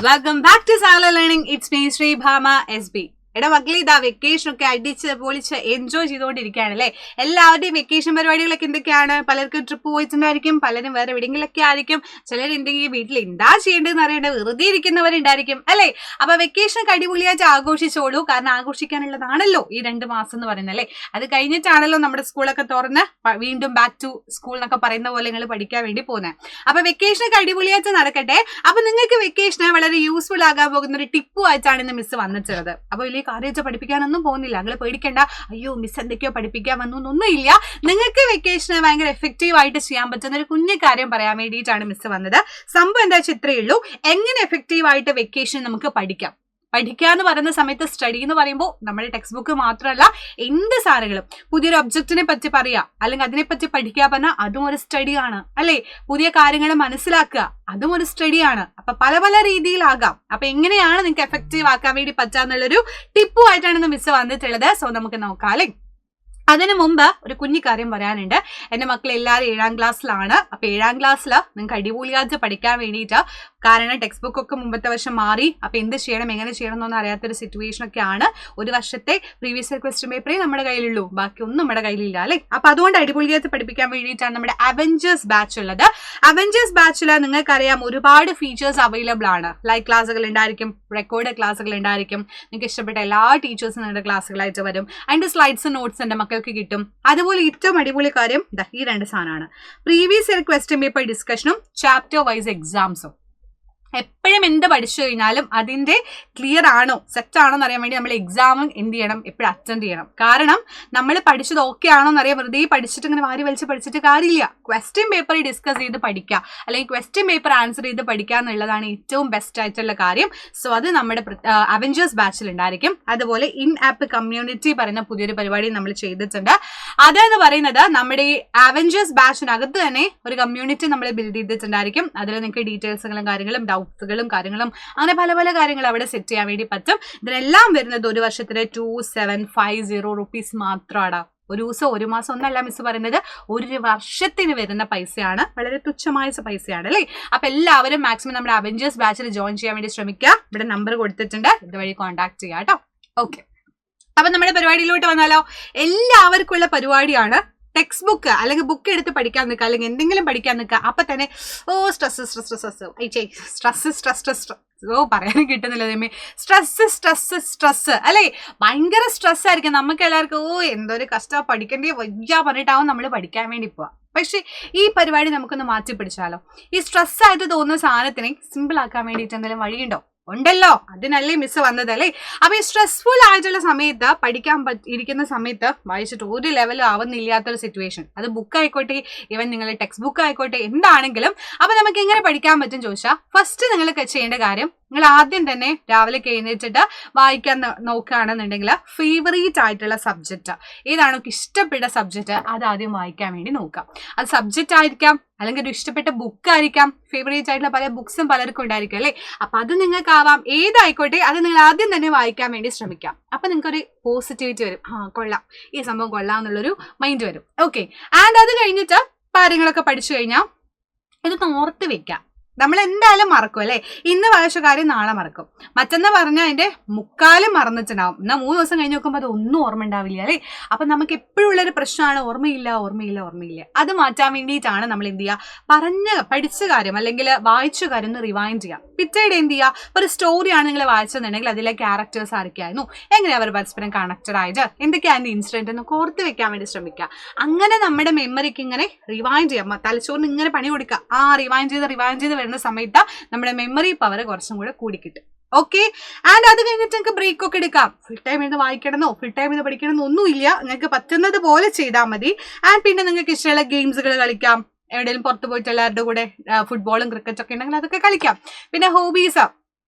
welcome back to Sagala Learning. It's me, Sri Bhama SB. എടാ മക്കളെ, ഇതാ vacation ഒക്കെ അടിച്ച് പൊളിച്ച് എൻജോയ് ചെയ്തുകൊണ്ടിരിക്കുകയാണല്ലേ. എല്ലാവരുടെയും വെക്കേഷൻ പരിപാടികളൊക്കെ എന്തൊക്കെയാണ്? പലർക്കും ട്രിപ്പ് പോയിട്ടുണ്ടായിരിക്കും, പലരും വേറെ എവിടെയെങ്കിലൊക്കെ ആയിരിക്കും, ചിലർ എന്തെങ്കിലും വീട്ടിൽ എന്താ ചെയ്യേണ്ടതെന്ന് അറിയേണ്ടത് വെറുതെ ഇരിക്കുന്നവരുണ്ടായിരിക്കും അല്ലേ. അപ്പൊ വെക്കേഷൻ അടിപൊളിയായിട്ട് ആഘോഷിച്ചോളൂ. കാരണം ആഘോഷിക്കാനുള്ളതാണല്ലോ ഈ 2 മാസം എന്ന് പറയുന്നത് അല്ലേ. അത് കഴിഞ്ഞിട്ടാണല്ലോ നമ്മുടെ സ്കൂളൊക്കെ തുറന്ന് വീണ്ടും ബാക്ക് ടു സ്കൂൾ എന്നൊക്കെ പറയുന്ന പോലെ നിങ്ങൾ പഠിക്കാൻ വേണ്ടി പോകുന്നത്. അപ്പൊ വെക്കേഷനൊക്കെ അടിപൊളിയായിട്ട് നടക്കട്ടെ. അപ്പൊ നിങ്ങൾക്ക് വെക്കേഷന് വളരെ യൂസ്ഫുൾ ആകാൻ പോകുന്ന ഒരു ടിപ്പുമായിട്ടാണ് ഇന്ന് മിസ് വന്നിട്ടുള്ളത്. അപ്പൊ വലിയ കാര്യമായിട്ട് പഠിപ്പിക്കാനൊന്നും പോകുന്നില്ല, നിങ്ങൾ പേടിക്കേണ്ട. അയ്യോ മിസ് എന്തൊക്കെയോ പഠിപ്പിക്കാൻ വന്നു എന്നൊന്നും ഇല്ല. നിങ്ങൾക്ക് വെക്കേഷന് ഭയങ്കര എഫക്റ്റീവ് ആയിട്ട് ചെയ്യാൻ പറ്റുന്ന ഒരു കുഞ്ഞു കാര്യം പറയാൻ വേണ്ടിയിട്ടാണ് മിസ് വന്നത്. സംഭവം എന്താ വെച്ചാൽ ഇത്രയേ ഉള്ളൂ. എങ്ങനെ എഫക്റ്റീവ് ആയിട്ട് വെക്കേഷൻ നമുക്ക് പഠിക്കാന്ന് പറയുന്ന സമയത്ത് സ്റ്റഡി എന്ന് പറയുമ്പോൾ നമ്മുടെ ടെക്സ്റ്റ് ബുക്ക് മാത്രമല്ല, എന്ത് സാധനങ്ങളും പുതിയൊരു ഒബ്ജക്റ്റിനെ പറ്റി പറയാ അല്ലെങ്കിൽ അതിനെപ്പറ്റി പഠിക്കുക പറഞ്ഞാൽ അതും ഒരു സ്റ്റഡിയാണ് അല്ലേ. പുതിയ കാര്യങ്ങൾ മനസ്സിലാക്കുക, അതും ഒരു സ്റ്റഡിയാണ്. അപ്പൊ പല പല രീതിയിലാകാം. അപ്പൊ എങ്ങനെയാണ് നിങ്ങൾക്ക് എഫക്റ്റീവ് ആക്കാൻ വേണ്ടി പറ്റാന്നുള്ളൊരു ടിപ്പുമായിട്ടാണ് ഇന്ന് മിസ് വന്നിട്ടുള്ളത്. സോ നമുക്ക് നോക്കാം അല്ലേ. അതിനു മുമ്പ് ഒരു കുഞ്ഞു കാര്യം പറയാനുണ്ട്. എന്റെ മക്കൾ എല്ലാവരും 7ാം ക്ലാസ്സിലാണ്. അപ്പൊ 7ാം ക്ലാസ്സിൽ നിങ്ങൾക്ക് അടിപൊളിയായിട്ട് പഠിക്കാൻ വേണ്ടിയിട്ട്, കാരണം ടെക്സ്റ്റ് ബുക്ക് ഒക്കെ മുമ്പത്തെ വർഷം മാറി. അപ്പൊ എന്ത് ചെയ്യണം എങ്ങനെ ചെയ്യണം എന്നൊന്നും അറിയാത്തൊരു സിറ്റുവേഷൻ ഒക്കെയാണ്. ഒരു വർഷത്തെ പ്രീവിയസ് ഇയർ ക്വസ്റ്റ്യൻ പേപ്പറേ നമ്മുടെ കയ്യിലുള്ളൂ, ബാക്കി ഒന്നും നമ്മുടെ കയ്യിലില്ല അല്ലെ. അപ്പൊ അതുകൊണ്ട് അടിപൊളിയായിട്ട് പഠിപ്പിക്കാൻ വേണ്ടിയിട്ടാണ് നമ്മുടെ അവഞ്ചേഴ്സ് ബാച്ച് ഉള്ളത്. അവഞ്ചേഴ്സ് ബാച്ചിൽ നിങ്ങൾക്കറിയാം ഒരുപാട് ഫീച്ചേഴ്സ് അവൈലബിൾ ആണ്. ലൈവ് ക്ലാസ്സുകൾ ഉണ്ടായിരിക്കും, റെക്കോർഡ് ക്ലാസ്സുകൾ ഉണ്ടായിരിക്കും, നിങ്ങൾക്ക് ഇഷ്ടപ്പെട്ട എല്ലാ ടീച്ചേഴ്സും നിങ്ങളുടെ ക്ലാസ്സുകളായിട്ട് വരും. അതിന്റെ സ്ലൈഡ്സ് നോട്ട്സ് എന്റെ മക്കൾക്ക് കിട്ടും. അതുപോലെ ഏറ്റവും അടിപൊളി കാര്യം ഈ 2 സാധനമാണ്. പ്രീവിയസ് ഇയർ ക്വസ്റ്റ്യൻ പേപ്പർ ഡിസ്കഷനും ചാപ്റ്റർ വൈസ് എക്സാംസും. എപ്പോഴും എന്ത് പഠിച്ചു കഴിഞ്ഞാലും അതിന്റെ ക്ലിയർ ആണോ സെറ്റ് ആണോ എന്ന് അറിയാൻ വേണ്ടി നമ്മൾ എക്സാമും എന്ത് ചെയ്യണം, എപ്പോഴും അറ്റൻഡ് ചെയ്യണം. കാരണം നമ്മൾ പഠിച്ചത് ഓക്കെ ആണോ എന്നറിയാം. വെറുതെ പഠിച്ചിട്ട് ഇങ്ങനെ വാരി വലിച്ച് പഠിച്ചിട്ട് കാര്യമില്ല. ക്വസ്റ്റ്യൻ പേപ്പർ ഡിസ്കസ് ചെയ്ത് പഠിക്കുക, അല്ലെങ്കിൽ ക്വസ്റ്റ്യൻ പേപ്പർ ആൻസർ ചെയ്ത് പഠിക്കുക എന്നുള്ളതാണ് ഏറ്റവും ബെസ്റ്റ് ആയിട്ടുള്ള കാര്യം. സോ അത് നമ്മുടെ അവഞ്ചേഴ്സ് ബാച്ചിൽ ഉണ്ടായിരിക്കും. അതുപോലെ ഇൻ ആപ്പ് കമ്മ്യൂണിറ്റി പറയുന്ന പുതിയൊരു പരിപാടി നമ്മൾ ചെയ്തിട്ടുണ്ട്. അതെന്ന് പറയുന്നത് നമ്മുടെ ഈ അവഞ്ചേഴ്സ് ബാച്ചിനകത്ത് തന്നെ ഒരു കമ്മ്യൂണിറ്റി നമ്മൾ ബിൽഡ് ചെയ്തിട്ടുണ്ടായിരിക്കും. അതിൽ നിങ്ങൾക്ക് ഡീറ്റെയിൽസുകളും കാര്യങ്ങളും ഡൗട്ട്സുകളും കാര്യങ്ങളും അങ്ങനെ പല പല കാര്യങ്ങൾ അവിടെ സെറ്റ് ചെയ്യാൻ വേണ്ടി പറ്റും. ഇതിനെല്ലാം വരുന്നത് ഒരു വർഷത്തിന് 2750 റുപ്പീസ് മാത്രമാണ്. ഒരു ദിവസം 1 മാസം ഒന്നല്ല മിസ് പറയുന്നത്, ഒരു വർഷത്തിന് വരുന്ന പൈസയാണ്. വളരെ തുച്ഛമായ പൈസയാണ് അല്ലേ. അപ്പൊ എല്ലാവരും മാക്സിമം നമ്മുടെ അവഞ്ചേഴ്സ് ബാച്ചിൽ ജോയിൻ ചെയ്യാൻ വേണ്ടി ശ്രമിക്കുക. ഇവിടെ നമ്പർ കൊടുത്തിട്ടുണ്ട്, ഇതുവഴി കോൺടാക്ട് ചെയ്യാം കേട്ടോ. ഓക്കെ, അപ്പൊ നമ്മുടെ പരിപാടിയിലോട്ട് വന്നാലോ. എല്ലാവർക്കും ഉള്ള പരിപാടിയാണ്. ടെക്സ്റ്റ് ബുക്ക് അല്ലെങ്കിൽ ബുക്ക് എടുത്ത് പഠിക്കാൻ നിൽക്കുക, അല്ലെങ്കിൽ എന്തെങ്കിലും പഠിക്കാൻ നിൽക്കുക. അപ്പൊ തന്നെ പറയാനും കിട്ടുന്നില്ല. സ്ട്രെസ് അല്ലെ, ഭയങ്കര സ്ട്രെസ് ആയിരിക്കും നമുക്ക് എല്ലാവർക്കും. എന്തൊരു കഷ്ടം, പഠിക്കേണ്ടി വയ്യ പറഞ്ഞിട്ടാവും നമ്മൾ പഠിക്കാൻ വേണ്ടി പോവാ. പക്ഷെ ഈ പരിപാടി നമുക്കൊന്ന് മാറ്റി പിടിച്ചാലോ. ഈ സ്ട്രെസ് ആയിട്ട് തോന്നുന്ന സാധനത്തിനെ സിമ്പിൾ ആക്കാൻ വേണ്ടിയിട്ട് എന്തെങ്കിലും വഴിയുണ്ടോ? ഉണ്ടല്ലോ, അതിനല്ലേ മിസ് വന്നത് അല്ലേ. അപ്പൊ ഈ സ്ട്രെസ്ഫുൾ ആയിട്ടുള്ള സമയത്ത് പഠിക്കാൻ ഇരിക്കുന്ന സമയത്ത് വായിച്ചിട്ട് ഒരു ലെവലും ആവുന്നില്ലാത്തൊരു സിറ്റുവേഷൻ, അത് ബുക്ക് ആയിക്കോട്ടെ, ഈവൻ നിങ്ങളുടെ ടെക്സ്റ്റ് ബുക്ക് ആയിക്കോട്ടെ, എന്താണെങ്കിലും. അപ്പൊ നമുക്ക് എങ്ങനെ പഠിക്കാൻ പറ്റും ചോദിച്ചാൽ, ഫസ്റ്റ് നിങ്ങൾ ചെയ്യേണ്ട കാര്യം, നിങ്ങൾ ആദ്യം തന്നെ രാവിലെ എഴുന്നേറ്റിട്ട് വായിക്കാൻ നോക്കുകയാണെന്നുണ്ടെങ്കിൽ ഫേവറേറ്റ് ആയിട്ടുള്ള സബ്ജക്റ്റ് ഏതാണോ ഇഷ്ടപ്പെട്ട സബ്ജക്റ്റ് അത് ആദ്യം വായിക്കാൻ വേണ്ടി നോക്കാം. അത് സബ്ജക്റ്റ് ആയിരിക്കാം, അല്ലെങ്കിൽ ഒരു ഇഷ്ടപ്പെട്ട ബുക്ക് ആയിരിക്കാം. ഫേവറേറ്റ് ആയിട്ടുള്ള പല ബുക്സും പലർക്കും ഉണ്ടായിരിക്കും അല്ലേ. അപ്പൊ അത് നിങ്ങൾക്കാവാം, ഏതായിക്കോട്ടെ അത് നിങ്ങൾ ആദ്യം തന്നെ വായിക്കാൻ വേണ്ടി ശ്രമിക്കാം. അപ്പൊ നിങ്ങൾക്കൊരു പോസിറ്റിവിറ്റി വരും. കൊള്ളാം, ഈ സംഭവം കൊള്ളാം എന്നുള്ളൊരു മൈൻഡ് വരും. ഓക്കെ, ആൻഡ് അത് കഴിഞ്ഞിട്ട് കാര്യങ്ങളൊക്കെ പഠിച്ചു കഴിഞ്ഞാൽ ഇത് ഓർത്ത് വെക്കാം. നമ്മൾ എന്തായാലും മറക്കും അല്ലെ. ഇന്ന് വായിച്ച കാര്യം നാളെ മറക്കും. മറ്റെന്ന് പറഞ്ഞാൽ അതിന്റെ 3/4 മറന്നിട്ടുണ്ടാവും. എന്നാൽ 3 ദിവസം കഴിഞ്ഞ് നോക്കുമ്പോൾ അത് ഒന്നും ഓർമ്മ ഉണ്ടാവില്ല അല്ലെ. അപ്പൊ നമുക്ക് എപ്പോഴും ഉള്ളൊരു പ്രശ്നമാണ് ഓർമ്മയില്ല. അത് മാറ്റാൻ വേണ്ടിയിട്ടാണ് നമ്മൾ എന്ത് ചെയ്യുക, പഠിച്ച കാര്യം അല്ലെങ്കിൽ വായിച്ച കാര്യം ഒന്ന് റിവൈൻഡ് ചെയ്യാം. പിറ്റേടെ എന്ത് ചെയ്യുക, ഒരു സ്റ്റോറിയാണ് നിങ്ങൾ വായിച്ചെന്നുണ്ടെങ്കിൽ അതിലെ ക്യാരക്ടേഴ്സ് ആരൊക്കെയായിരുന്നു, എങ്ങനെയാ അവർ പരസ്പരം കണക്റ്റഡ് ആയിട്ട്, എന്തൊക്കെയാണ് അതിന്റെ ഇൻസിഡന്റ് എന്ന് ഓർത്ത് വെക്കാൻ വേണ്ടി ശ്രമിക്കുക. അങ്ങനെ നമ്മുടെ മെമ്മറിക്ക് ഇങ്ങനെ റിവൈൻഡ് ചെയ്യാം. തലച്ചോറിന് ഇങ്ങനെ പണി കൊടുക്കുക. റിവൈൻഡ് ചെയ്ത് വരുന്ന സമയത്ത് നമ്മുടെ മെമ്മറി പവർ കുറച്ചും കൂടെ കൂടി കിട്ടും. ഓക്കെ, ആൻഡ് അത് കഴിഞ്ഞിട്ട് നിങ്ങൾക്ക് ബ്രേക്ക് ഒക്കെ എടുക്കാം. ഫുൾ ടൈം ഇത് വായിക്കണമെന്നോ ഫുൾ ടൈം ഇത് പഠിക്കണമെന്നോ ഒന്നുമില്ല. നിങ്ങൾക്ക് പറ്റുന്നത് പോലെ ചെയ്താൽ മതി. ആൻഡ് പിന്നെ നിങ്ങൾക്ക് ഇഷ്ടമുള്ള ഗെയിംസുകൾ കളിക്കാം. എവിടെയെങ്കിലും പുറത്ത് പോയിട്ട് എല്ലാവരുടെ കൂടെ ഫുട്ബോളും ക്രിക്കറ്റും ഒക്കെ ഉണ്ടെങ്കിൽ അതൊക്കെ കളിക്കാം. പിന്നെ ഹോബീസ്,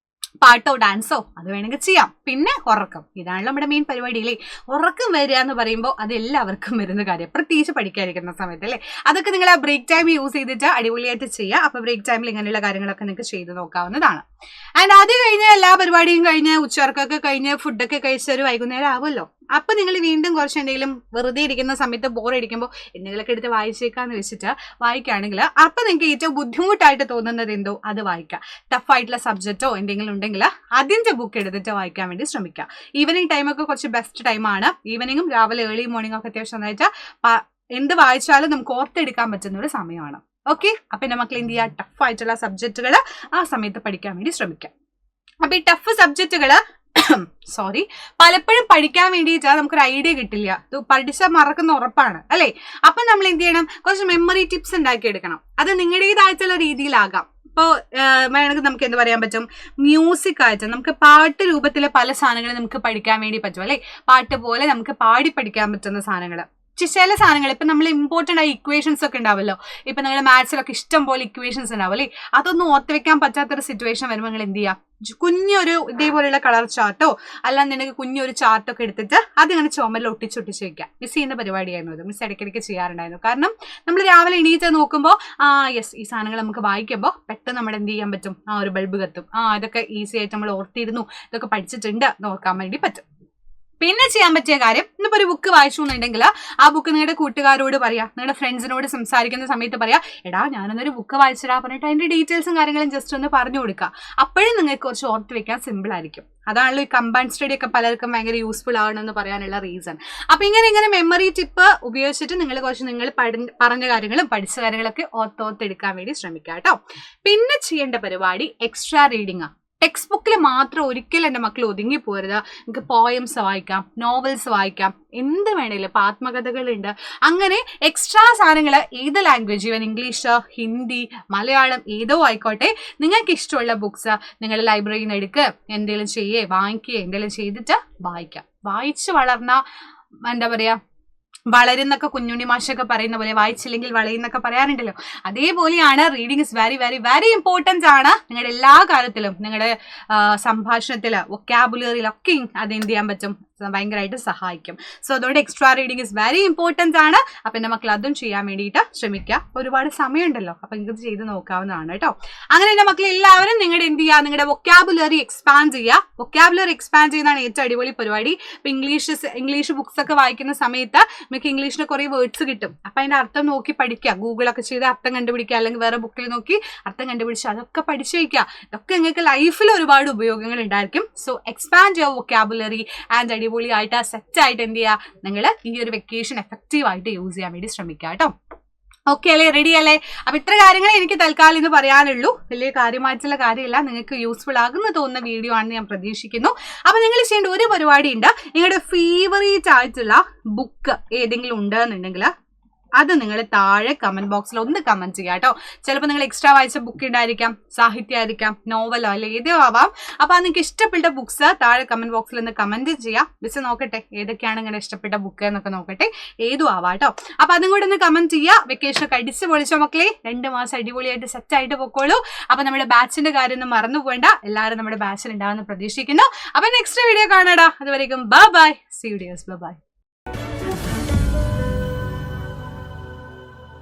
പാട്ടോ ഡാൻസോ അത് വേണമെങ്കിൽ ചെയ്യാം. പിന്നെ ഉറക്കം, ഇതാണല്ലോ നമ്മുടെ മെയിൻ പരിപാടിയില്ലേ. ഉറക്കം വരിക എന്ന് പറയുമ്പോൾ അത് എല്ലാവർക്കും വരുന്ന കാര്യം, പ്രത്യേകിച്ച് പഠിക്കാതിരിക്കുന്ന സമയത്ത് അല്ലേ. അതൊക്കെ നിങ്ങൾ ആ ബ്രേക്ക് ടൈം യൂസ് ചെയ്തിട്ട് അടിപൊളിയായിട്ട് ചെയ്യുക. അപ്പൊ ബ്രേക്ക് ടൈമിൽ ഇങ്ങനെയുള്ള കാര്യങ്ങളൊക്കെ നിങ്ങൾക്ക് ചെയ്ത് നോക്കാവുന്നതാണ്. ആൻഡ് അത് കഴിഞ്ഞ് എല്ലാ പരിപാടിയും കഴിഞ്ഞ് ഉച്ചവർക്കൊക്കെ കഴിഞ്ഞ് ഫുഡൊക്കെ കഴിച്ച ഒരു വൈകുന്നേരം ആവുമല്ലോ. അപ്പൊ നിങ്ങൾ വീണ്ടും കുറച്ച് എന്തെങ്കിലും വെറുതെ ഇരിക്കുന്ന സമയത്ത് ബോറടിക്കുമ്പോൾ എന്തെങ്കിലുമൊക്കെ എടുത്ത് വായിച്ചേക്കാന്ന് വെച്ചിട്ട് വായിക്കുകയാണെങ്കിൽ അപ്പൊ നിങ്ങൾക്ക് ഏറ്റവും ബുദ്ധിമുട്ടായിട്ട് തോന്നുന്നത് എന്തോ അത് വായിക്കാം. ടഫായിട്ടുള്ള സബ്ജക്റ്റോ എന്തെങ്കിലും ഉണ്ടെങ്കിൽ അതിന്റെ ബുക്ക് എടുത്തിട്ട് വായിക്കാൻ വേണ്ടി ശ്രമിക്കുക. ഈവനിങ് ടൈമൊക്കെ കുറച്ച് ബെസ്റ്റ് ടൈമാണ്. ഈവനിങ്ങും രാവിലെ ഏർലി മോർണിംഗ് ഒക്കെ അത്യാവശ്യം നന്നായിട്ട് എന്ത് വായിച്ചാലും നമുക്ക് ഓർത്തെടുക്കാൻ പറ്റുന്ന ഒരു സമയമാണ്. ഓക്കെ, അപ്പൊ എന്റെ മക്കൾ എന്ത് ചെയ്യുക, ടഫായിട്ടുള്ള സബ്ജക്റ്റുകൾ ആ സമയത്ത് പഠിക്കാൻ വേണ്ടി ശ്രമിക്കാം. അപ്പൊ ഈ ടഫ് സബ്ജക്റ്റുകള് പലപ്പോഴും പഠിക്കാൻ വേണ്ടിയിട്ട് നമുക്കൊരു ഐഡിയ കിട്ടില്ല. ഇത് പഠിച്ചാൽ മറക്കുന്ന ഉറപ്പാണ് അല്ലെ. അപ്പൊ നമ്മൾ എന്ത് ചെയ്യണം, കുറച്ച് മെമ്മറി ടിപ്സ് ഉണ്ടാക്കിയെടുക്കണം. അത് നിങ്ങളുടേതായിട്ടുള്ള രീതിയിലാകാം. ഇപ്പോൾ വേണമെങ്കിൽ നമുക്ക് എന്ത് പറയാൻ പറ്റും, മ്യൂസിക് ആയിട്ട് നമുക്ക് പാട്ട് രൂപത്തിലെ പല സാധനങ്ങളും നമുക്ക് പഠിക്കാൻ വേണ്ടി പറ്റും അല്ലെ. പാട്ട് പോലെ നമുക്ക് പാടി പഠിക്കാൻ പറ്റുന്ന സാധനങ്ങൾ, ചില സാധനങ്ങൾ ഇപ്പൊ നമ്മൾ ഇമ്പോർട്ടൻ്റ് ആയ ഇക്വേഷൻസ് ഒക്കെ ഉണ്ടാവല്ലോ. ഇപ്പൊ നിങ്ങൾ മാത്സിലൊക്കെ ഇഷ്ടം പോലെ ഇക്വേഷൻസ് ഉണ്ടാവും അല്ലേ. അതൊന്നും ഓർത്ത് വെക്കാൻ പറ്റാത്തൊരു സിറ്റുവേഷൻ വരുമ്പോൾ നിങ്ങൾ എന്ത് ചെയ്യാം, കുഞ്ഞൊരു ഇതേപോലെയുള്ള കളർ ചാർട്ടോ അല്ലാന്നുണ്ടെങ്കിൽ കുഞ്ഞൊരു ചാർട്ടൊക്കെ എടുത്തിട്ട് അതിങ്ങനെ ചുമരിൽ ഒട്ടിച്ചൊട്ടിച്ച് വെക്കാം. മിസ് ചെയ്യുന്ന പരിപാടിയായിരുന്നു അത്. മിസ് ഇടയ്ക്കിടയ്ക്ക് ചെയ്യാറുണ്ടായിരുന്നു. കാരണം നമ്മൾ രാവിലെ എണീറ്റ് നോക്കുമ്പോൾ യെസ് ഈ സാധനങ്ങൾ നമുക്ക് വായിക്കുമ്പോൾ പെട്ടെന്ന് നമ്മൾ എന്ത് ചെയ്യാൻ പറ്റും, ഒരു ബൾബ് കത്തും. ഇതൊക്കെ ഈസി ആയിട്ട് നമ്മൾ ഓർത്തിരുന്നു, ഇതൊക്കെ പഠിച്ചിട്ടുണ്ട് നോക്കാൻ വേണ്ടി പറ്റും. പിന്നെ ചെയ്യാൻ പറ്റിയ കാര്യം, ഇന്നിപ്പോ ഒരു ബുക്ക് വായിച്ചു എന്നുണ്ടെങ്കിൽ ആ ബുക്ക് നിങ്ങളുടെ കൂട്ടുകാരോട് പറയാ, നിങ്ങളുടെ ഫ്രണ്ട്സിനോട് സംസാരിക്കുന്ന സമയത്ത് പറയാ, എടാ ഞാനൊന്നൊരു ബുക്ക് വായിച്ചിടാ പറഞ്ഞിട്ട് അതിന്റെ ഡീറ്റെയിൽസും കാര്യങ്ങളും ജസ്റ്റ് ഒന്ന് പറഞ്ഞു കൊടുക്കുക. അപ്പോഴും നിങ്ങൾക്ക് കുറച്ച് ഓർത്ത് വെക്കാൻ സിമ്പിൾ ആയിരിക്കും. അതാണല്ലോ ഈ കമ്പൈൻഡ് സ്റ്റഡി ഒക്കെ പലർക്കും ഭയങ്കര യൂസ്ഫുൾ ആവണമെന്ന് പറയാനുള്ള റീസൺ. അപ്പൊ ഇങ്ങനെ മെമ്മറി ടിപ്പ് ഉപയോഗിച്ചിട്ട് നിങ്ങൾ കുറച്ച് നിങ്ങൾ പറഞ്ഞ കാര്യങ്ങളും പഠിച്ച കാര്യങ്ങളൊക്കെ ഓർത്തെടുക്കാൻ വേണ്ടി ശ്രമിക്കുക കേട്ടോ. പിന്നെ ചെയ്യേണ്ട പരിപാടി എക്സ്ട്രാ റീഡിംഗ് ആണ്. ടെക്സ്റ്റ് ബുക്കിൽ മാത്രം ഒരിക്കലും എൻ്റെ മക്കൾ ഒതുങ്ങി പോരുത്. നിങ്ങൾക്ക് പോയംസ് വായിക്കാം, നോവൽസ് വായിക്കാം, എന്ത് വേണേലും. ഇപ്പം ആത്മകഥകളുണ്ട്. അങ്ങനെ എക്സ്ട്രാ സാധനങ്ങൾ ഏത് language, even English, Hindi, Malayalam ഏതോ ആയിക്കോട്ടെ, നിങ്ങൾക്ക് ഇഷ്ടമുള്ള ബുക്സ് നിങ്ങൾ ലൈബ്രറിയിൽ നിന്ന് എടുക്കുക, എന്തെങ്കിലും വാങ്ങിക്കുക, എന്തെങ്കിലും ചെയ്തിട്ട് വായിക്കാം. വായിച്ച് വളർന്ന എന്താ പറയുക, വളരുന്നൊക്കെ കുഞ്ഞുണ്ണി മാഷൊക്കെ പറയുന്ന പോലെ വായിച്ചില്ലെങ്കിൽ വളയുന്നൊക്കെ പറയാറുണ്ടല്ലോ. അതേപോലെയാണ് reading is very very very important ആണ് നിങ്ങളുടെ എല്ലാ കാര്യത്തിലും. നിങ്ങളുടെ സംഭാഷണത്തില്, വൊക്കാബുലറിയിലൊക്കെ അത് എന്ത് ചെയ്യാൻ പറ്റും, ഭയങ്കരമായിട്ട് സഹായിക്കും. സോ അതുകൊണ്ട് extra reading is very important ആണ്. അപ്പൊ എൻ്റെ മക്കൾ അതും ചെയ്യാൻ വേണ്ടിയിട്ട് ശ്രമിക്കുക. ഒരുപാട് സമയമുണ്ടല്ലോ, അപ്പൊ നിങ്ങൾക്ക് ചെയ്ത് നോക്കാവുന്നതാണ് കേട്ടോ. അങ്ങനെ എൻ്റെ മക്കൾ എല്ലാവരും നിങ്ങളുടെ എന്ത് ചെയ്യുക, നിങ്ങളുടെ വൊക്കാബുലറി എക്സ്പാൻഡ് ചെയ്യുക. വൊക്കാബുലറി എക്സ്പാൻഡ് ചെയ്യുന്നതാണ് ഏറ്റവും അടിപൊളി പരിപാടി. ഇപ്പൊ ഇംഗ്ലീഷ് ബുക്സ് ഒക്കെ വായിക്കുന്ന സമയത്ത് നമുക്ക് ഇംഗ്ലീഷിന് കുറെ വേർഡ്സ് കിട്ടും. അപ്പൊ അതിന്റെ അർത്ഥം നോക്കി പഠിക്കുക, ഗൂഗിളൊക്കെ ചെയ്ത് അർത്ഥം കണ്ടുപിടിക്കുക, അല്ലെങ്കിൽ വേറെ ബുക്കിൽ നോക്കി അർത്ഥം കണ്ടുപിടിച്ച് അതൊക്കെ പഠിച്ചു വയ്ക്കുക. ഇതൊക്കെ നിങ്ങൾക്ക് ലൈഫിൽ ഒരുപാട് ഉപയോഗങ്ങൾ ഉണ്ടായിരിക്കും. So expand your vocabulary and അടിപൊളിയായിട്ട് സെറ്റായിട്ട് എന്ത് ചെയ്യുക, നിങ്ങൾ ഈ ഒരു വെക്കേഷൻ എഫക്റ്റീവായിട്ട് യൂസ് ചെയ്യാൻ വേണ്ടി ശ്രമിക്കുക കേട്ടോ. ഓക്കെ അല്ലേ, റെഡി അല്ലേ? അപ്പൊ ഇത്ര കാര്യങ്ങൾ എനിക്ക് തൽക്കാലം ഇന്ന് പറയാനുള്ളൂ. വലിയ കാര്യമായിട്ടുള്ള കാര്യമില്ല, നിങ്ങൾക്ക് യൂസ്ഫുൾ ആകുന്ന തോന്നുന്ന വീഡിയോ ആണെന്ന് ഞാൻ പ്രതീക്ഷിക്കുന്നു. അപ്പൊ നിങ്ങൾ ചെയ്യേണ്ട ഒരു പരിപാടി ഉണ്ട്. നിങ്ങളുടെ ഫേവറേറ്റ് ആയിട്ടുള്ള ബുക്ക് ഏതെങ്കിലും ഉണ്ടെന്നുണ്ടെങ്കിൽ അത് നിങ്ങൾ താഴെ കമന്റ് ബോക്സിൽ ഒന്ന് കമന്റ് ചെയ്യുക കേട്ടോ. ചിലപ്പോൾ നിങ്ങൾ എക്സ്ട്രാ വായിച്ച ബുക്ക് ഉണ്ടായിരിക്കാം, സാഹിത്യമായിരിക്കാം, നോവലോ അല്ലെ ഏതോ ആവാം. അപ്പൊ അത് നിങ്ങൾക്ക് ഇഷ്ടപ്പെട്ട ബുക്സ് താഴെ കമന്റ് ബോക്സിൽ ഒന്ന് കമന്റ് ചെയ്യാം. മിസ് നോക്കട്ടെ ഏതൊക്കെയാണ് നിങ്ങളുടെ ഇഷ്ടപ്പെട്ട ബുക്ക് എന്നൊക്കെ നോക്കട്ടെ, ഏതും ആവാം കേട്ടോ. അപ്പൊ അതും കൂടെ ഒന്ന് കമന്റ് ചെയ്യുക. വെക്കേഷൻ ഒക്കെ അടിച്ച് പൊളിച്ചോ മക്കളെ, 2 മാസം അടിപൊളിയായിട്ട് സെറ്റ് ആയിട്ട് പൊക്കോളൂ. അപ്പൊ നമ്മുടെ ബാച്ചിന്റെ കാര്യം ഒന്നും മറന്നു പോകണ്ട. എല്ലാവരും നമ്മുടെ ബാച്ചിൽ ഉണ്ടാവുമെന്ന് പ്രതീക്ഷിക്കുന്നു. അപ്പൊ നെക്സ്റ്റ് വീഡിയോ കാണാടാ. അതുവരേക്കും bye bye, see you dears, bye by.